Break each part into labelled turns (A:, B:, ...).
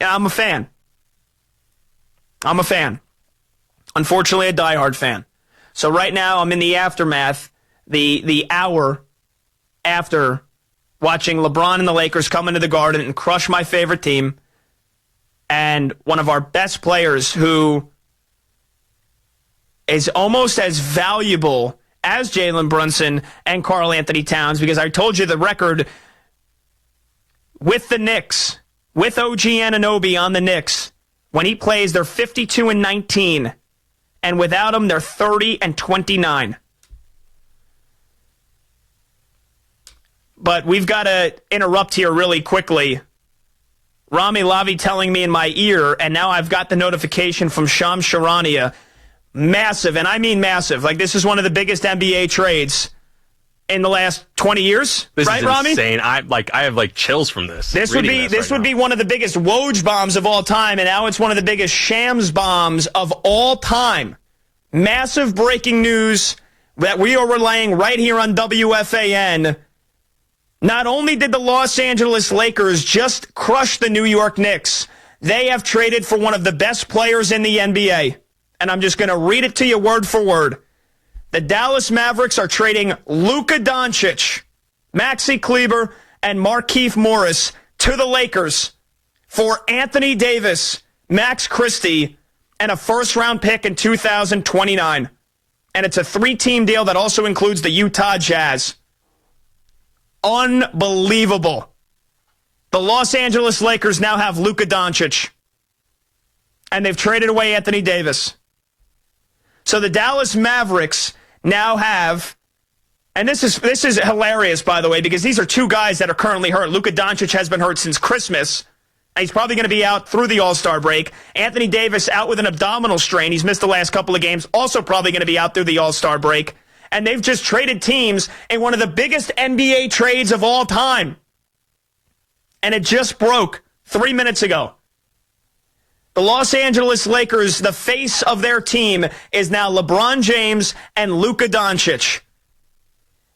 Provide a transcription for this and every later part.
A: I'm a fan. Unfortunately, a diehard fan. So right now, I'm in the aftermath, the hour after watching LeBron and the Lakers come into the Garden and crush my favorite team, and one of our best players who is almost as valuable as Jalen Brunson and Karl Anthony Towns, because I told you the record with the Knicks, with OG Anunoby on the Knicks, when he plays, they're 52-19, and without him, they're 30-29. But we've got to interrupt here really quickly. Rami Lavi telling me in my ear, and now I've got the notification from Shams Charania. Massive, and I mean massive. Like, this is one of the biggest NBA trades in the last 20 years.
B: This
A: right,
B: is
A: Rami?
B: insane. I have chills from this.
A: This would be one of the biggest Woj bombs of all time, and now it's one of the biggest Shams bombs of all time. Massive breaking news that we are relaying right here on WFAN. Not only did the Los Angeles Lakers just crush the New York Knicks, they have traded for one of the best players in the NBA. And I'm just going to read it to you word for word. The Dallas Mavericks are trading Luka Doncic, Maxi Kleber, and Markieff Morris to the Lakers for Anthony Davis, Max Christie, and a first-round pick in 2029. And it's a 3-team deal that also includes the Utah Jazz. Unbelievable. The Los Angeles Lakers now have Luka Doncic, and they've traded away Anthony Davis. So the Dallas Mavericks now have, and this is hilarious, by the way, because these are two guys that are currently hurt. Luka Doncic has been hurt since Christmas, and he's probably going to be out through the All-Star break. Anthony Davis out with an abdominal strain. He's missed the last couple of games, also probably going to be out through the All-Star break. And they've just traded teams in one of the biggest NBA trades of all time. And it just broke 3 minutes ago. The Los Angeles Lakers, the face of their team, is now LeBron James and Luka Doncic.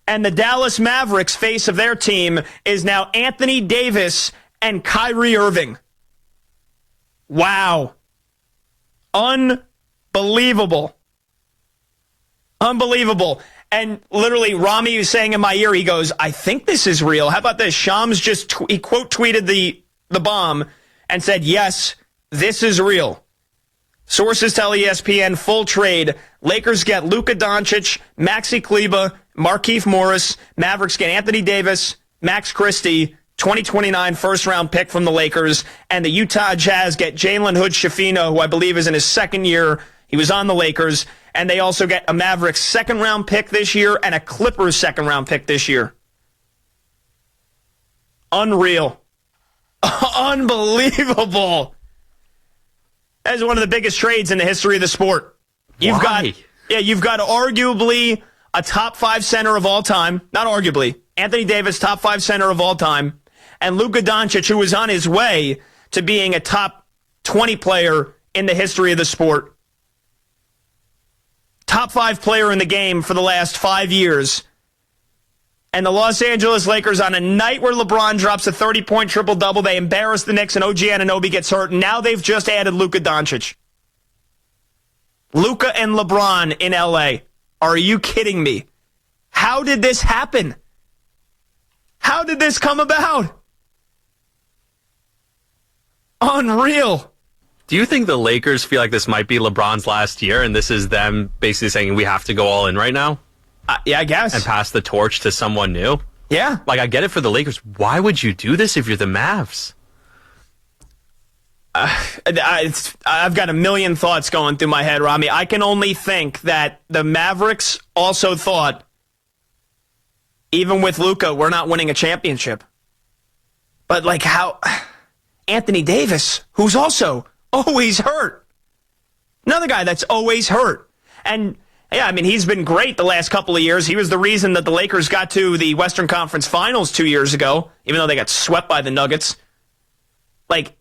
A: And the Dallas Mavericks, face of their team, is now Anthony Davis and Kyrie Irving. Wow. Unbelievable. Unbelievable. And literally, Rami was saying in my ear, he goes, I think this is real. How about this? Shams just, he quote tweeted the bomb and said, yes, this is real. Sources tell ESPN, full trade. Lakers get Luka Doncic, Maxi Kleber, Markieff Morris. Mavericks get Anthony Davis, Max Christie, 2029 first-round pick from the Lakers. And the Utah Jazz get Jalen Hood-Schifino, who I believe is in his second year. He was on the Lakers. And they also get a Mavericks second-round pick this year and a Clippers second-round pick this year. Unreal. Unbelievable. That is one of the biggest trades in the history of the sport. You've got arguably a top 5 center of all time. Not arguably. Anthony Davis, top 5 center of all time. And Luka Doncic, who is on his way to being a top 20 player in the history of the sport. Top 5 player in the game for the last 5 years. And the Los Angeles Lakers, on a night where LeBron drops a 30-point triple-double, they embarrass the Knicks and OG Anunoby gets hurt. Now they've just added Luka Doncic. Luka and LeBron in L.A. Are you kidding me? How did this happen? How did this come about? Unreal.
B: Do you think the Lakers feel like this might be LeBron's last year, and this is them basically saying we have to go all in right now?
A: Yeah, I guess.
B: And pass the torch to someone new?
A: Yeah.
B: Like, I get it for the Lakers. Why would you do this if you're the Mavs?
A: I've got a million thoughts going through my head, Rami. I can only think that the Mavericks also thought, even with Luka, we're not winning a championship. But, like, how... Anthony Davis, who's also always hurt. Another guy that's always hurt. And... yeah, I mean, he's been great the last couple of years. He was the reason that the Lakers got to the Western Conference Finals 2 years ago, even though they got swept by the Nuggets. Like,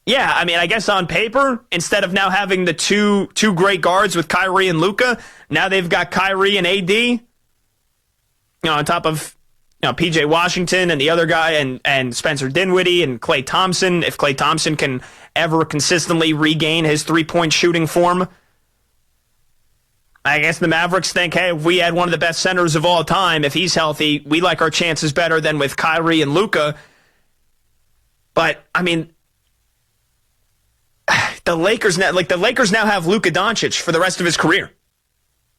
A: yeah, I mean, I guess on paper, instead of now having the two great guards with Kyrie and Luka, now they've got Kyrie and AD, on top of P.J. Washington and the other guy and Spencer Dinwiddie and Klay Thompson, if Klay Thompson can ever consistently regain his three-point shooting form. I guess the Mavericks think, hey, if we had one of the best centers of all time, if he's healthy, we like our chances better than with Kyrie and Luka. But, I mean, the Lakers now have Luka Doncic for the rest of his career,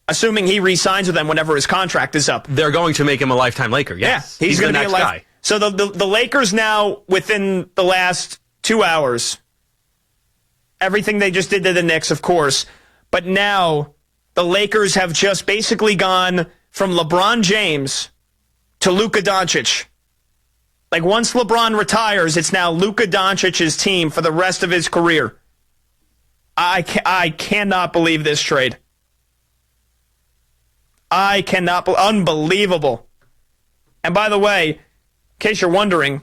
A: assuming he re-signs with them whenever his contract is up.
B: They're going to make him a lifetime Laker, yes.
A: Yeah, he's going to be a
B: guy.
A: So the Lakers now, within the last 2 hours, everything they just did to the Knicks, of course, but now the Lakers have just basically gone from LeBron James to Luka Doncic. Like, once LeBron retires, it's now Luka Doncic's team for the rest of his career. I cannot believe this trade. Unbelievable. And by the way, in case you're wondering,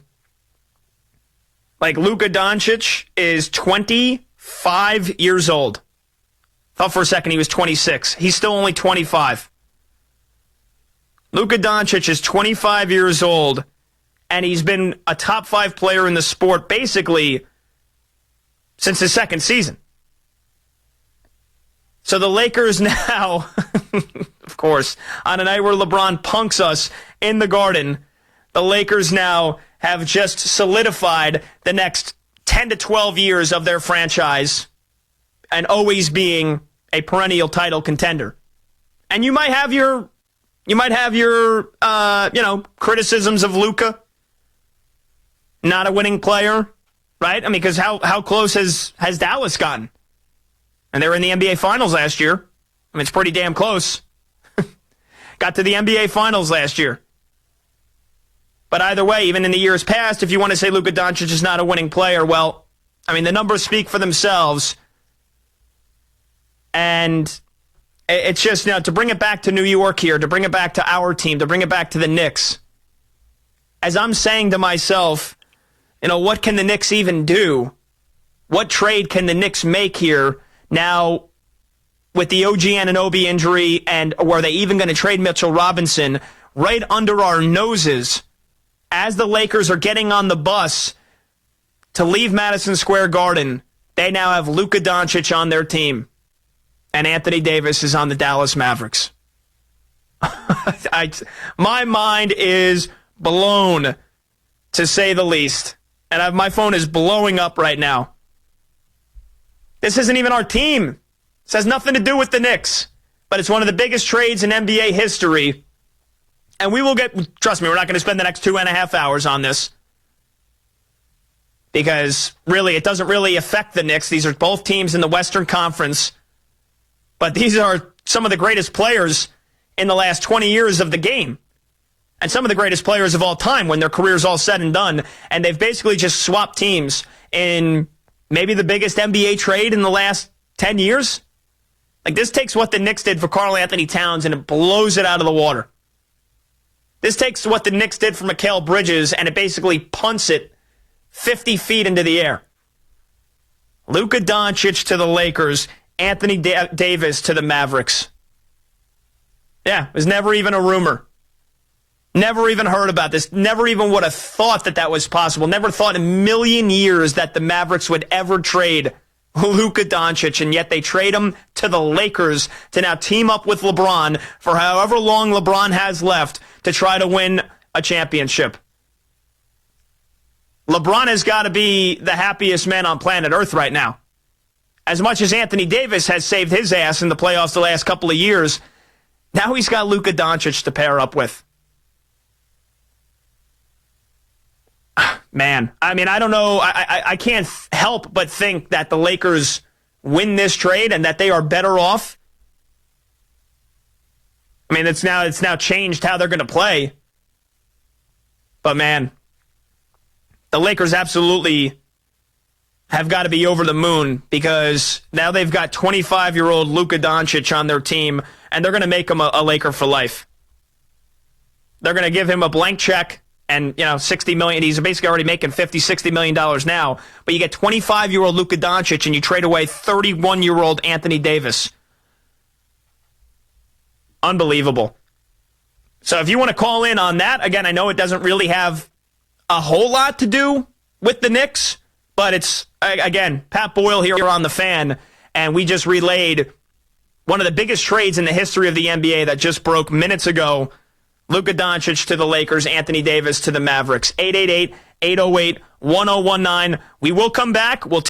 A: like, Luka Doncic is 25 years old. Thought for a second he was 26. He's still only 25. Luka Doncic is 25 years old, and he's been a top 5 player in the sport basically since his second season. So the Lakers now, of course, on a night where LeBron punks us in the Garden, the Lakers now have just solidified the next 10 to 12 years of their franchise and always being a perennial title contender. And you might have your criticisms of Luka, not a winning player, right? I mean, because how close has Dallas gotten? And they were in the NBA Finals last year. I mean, it's pretty damn close. Got to the NBA Finals last year. But either way, even in the years past, if you want to say Luka Doncic is not a winning player, well, I mean, the numbers speak for themselves. And it's just, to bring it back to New York here, to bring it back to our team, to bring it back to the Knicks, as I'm saying to myself, what can the Knicks even do? What trade can the Knicks make here now with the OG Anunoby injury, and were they even going to trade Mitchell Robinson right under our noses as the Lakers are getting on the bus to leave Madison Square Garden? They now have Luka Doncic on their team, and Anthony Davis is on the Dallas Mavericks. My mind is blown, to say the least. And my phone is blowing up right now. This isn't even our team. This has nothing to do with the Knicks. But it's one of the biggest trades in NBA history. And we will trust me, we're not going to spend the next 2.5 hours on this. Because really, it doesn't really affect the Knicks. These are both teams in the Western Conference. But these are some of the greatest players in the last 20 years of the game. And some of the greatest players of all time when their career's all said and done. And they've basically just swapped teams in maybe the biggest NBA trade in the last 10 years. Like, this takes what the Knicks did for Karl Anthony Towns and it blows it out of the water. This takes what the Knicks did for Mikal Bridges and it basically punts it 50 feet into the air. Luka Doncic to the Lakers, Anthony Davis to the Mavericks. Yeah, it was never even a rumor. Never even heard about this. Never even would have thought that was possible. Never thought in a million years that the Mavericks would ever trade Luka Doncic, and yet they trade him to the Lakers to now team up with LeBron for however long LeBron has left to try to win a championship. LeBron has got to be the happiest man on planet Earth right now. As much as Anthony Davis has saved his ass in the playoffs the last couple of years, now he's got Luka Doncic to pair up with. Man, I mean, I don't know. I can't help but think that the Lakers win this trade and that they are better off. I mean, it's now changed how they're going to play. But man, the Lakers absolutely have got to be over the moon because now they've got 25-year-old Luka Doncic on their team, and they're going to make him a Laker for life. They're going to give him a blank check. And, $60 million, he's basically already making $50-60 million now. But you get 25-year-old Luka Doncic and you trade away 31-year-old Anthony Davis. Unbelievable. So if you want to call in on that, again, I know it doesn't really have a whole lot to do with the Knicks, but it's, again, Pat Boyle here on the Fan, and we just relayed one of the biggest trades in the history of the NBA that just broke minutes ago. Luka Doncic to the Lakers, Anthony Davis to the Mavericks. 888-808-1019. We will come back. We'll